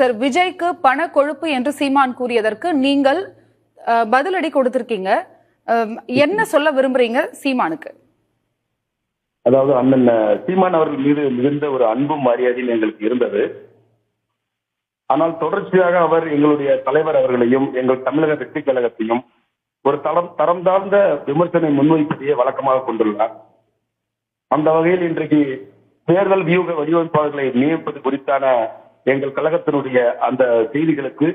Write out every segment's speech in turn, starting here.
Sir, விஜய்க்கு பண கொழுப்பு என்று சீமான் கூறியதற்கு நீங்கள் பதிலடி கொடுத்திருக்கீங்க. என்ன சொல்ல விரும்புறீங்க சீமானுக்கு? அதாவது அண்ணன் சீமான் அவர்கள் மீது மிகுந்த ஒரு அன்பும் மரியாதையும் எங்களுக்கு இருந்தது. ஆனால் தொடர்ச்சியாக அவர் எங்களுடைய தலைவர் அவர்களையும் எங்கள் தமிழக வெற்றி கழகத்தையும் ஒரு தரம் தாழ்ந்த விமர்சனை முன்வைப்பதையே வழக்கமாக கொண்டுள்ளார். அந்த வகையில் இன்றைக்கு தேர்தல் வியூக வடிவமைப்பாளர்களை நியமிப்பது குறித்தான எங்கள் கழகத்தினுடைய அந்த செய்திகளுக்கு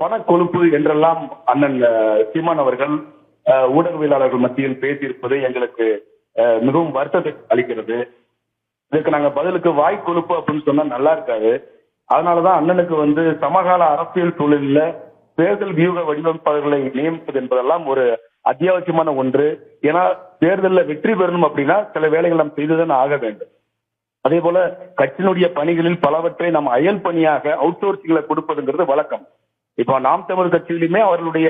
பண கொழுப்பு என்றெல்லாம் அண்ணன் சீமான் அவர்கள் ஊடகவியலாளர்கள் மத்தியில் பேசியிருப்பது எங்களுக்கு மிகவும் வருத்தத்தை அளிக்கிறது. இதுக்கு நாங்க பதிலுக்கு வாய் கொழுப்பு அப்படின்னு சொன்னா நல்லா இருக்காது. அதனாலதான் அண்ணனுக்கு சமகால அரசியல் சூழலில் தேர்தல் வியூக வடிவமைப்பாளர்களை நியமிப்பது என்பதெல்லாம் ஒரு அத்தியாவசியமான ஒன்று. ஏன்னா தேர்தலில் வெற்றி பெறணும் அப்படின்னா சில வேலைகள் நாம் செய்துதான் ஆக வேண்டும். அதே போல கட்சியினுடைய பணிகளில் பலவற்றை நாம் அயல் பணியாக அவுட் சோர்சிங்களை கொடுப்பதுங்கிறது வழக்கம். இப்போ நாம் தமிழர் கட்சியிலுமே அவர்களுடைய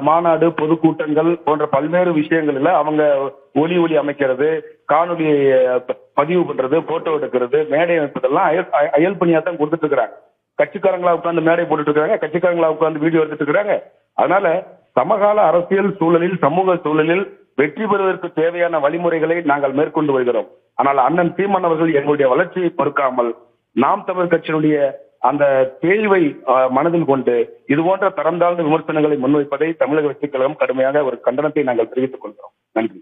மாநாடு, பொதுக்கூட்டங்கள் போன்ற பல்வேறு விஷயங்கள்ல அவங்க ஒலி அமைக்கிறது, காணொலி பதிவு பண்றது, போட்டோ எடுக்கிறது, மேடை அமைப்பதெல்லாம் அயல் பணியா தான் கொடுத்துட்டு இருக்கிறாங்க. கட்சிக்காரங்களா உட்கார்ந்து மேடை போட்டுட்டு இருக்காங்க, கட்சிக்காரங்களா உட்கார்ந்து வீடியோ எடுத்துட்டு இருக்கிறாங்க. அதனால சமகால அரசியல் சூழலில், சமூக சூழலில் வெற்றி பெறுவதற்கு தேவையான வழிமுறைகளை நாங்கள் மேற்கொண்டு வருகிறோம். ஆனால் அண்ணன் சீமான் அவர்கள் எங்களுடைய வளர்ச்சியை பொறுக்காமல் நாம் தமிழர் கட்சியினுடைய அந்த தேர்வை மனதில் கொண்டு இது போன்ற தரம் தாழ்ந்த விமர்சனங்களை முன்வைப்பதை தமிழக வெற்றி கழகம் கடுமையாக ஒரு கண்டனத்தை நாங்கள் தெரிவித்துக் கொள்கிறோம். நன்றி.